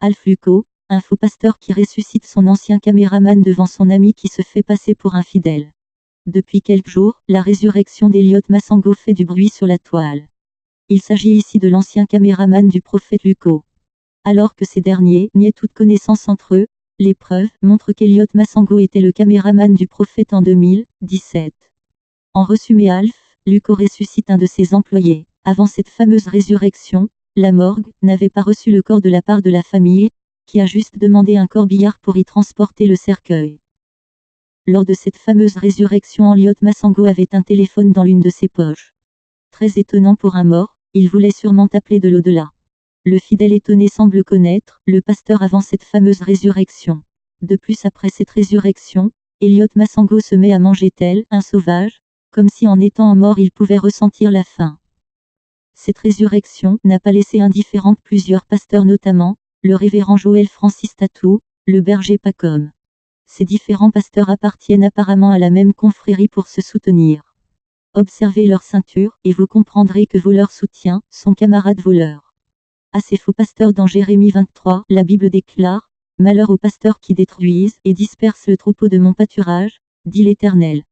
Alf Lucot, un faux pasteur qui ressuscite son ancien caméraman devant son ami qui se fait passer pour un fidèle. Depuis quelques jours, la résurrection d'Elliot Massango fait du bruit sur la toile. Il s'agit ici de l'ancien caméraman du prophète Lucot. Alors que ces derniers niaient toute connaissance entre eux, les preuves montrent qu'Elliot Massango était le caméraman du prophète en 2017. En résumé, Alf Lucot ressuscite un de ses employés. Avant cette fameuse résurrection, la morgue n'avait pas reçu le corps de la part de la famille, qui a juste demandé un corbillard pour y transporter le cercueil. Lors de cette fameuse résurrection, Elliot Massango avait un téléphone dans l'une de ses poches. Très étonnant pour un mort, il voulait sûrement appeler de l'au-delà. Le fidèle étonné semble connaître le pasteur avant cette fameuse résurrection. De plus, après cette résurrection, Elliot Massango se met à manger tel un sauvage, comme si en étant mort il pouvait ressentir la faim. Cette résurrection n'a pas laissé indifférentes plusieurs pasteurs, notamment le révérend Joël Francis Tatou, le berger Pacom. Ces différents pasteurs appartiennent apparemment à la même confrérie pour se soutenir. Observez leur ceinture et vous comprendrez que voleur soutient son camarade voleur. À ces faux pasteurs, dans Jérémie 23, la Bible déclare « Malheur aux pasteurs qui détruisent et dispersent le troupeau de mon pâturage, dit l'Éternel. »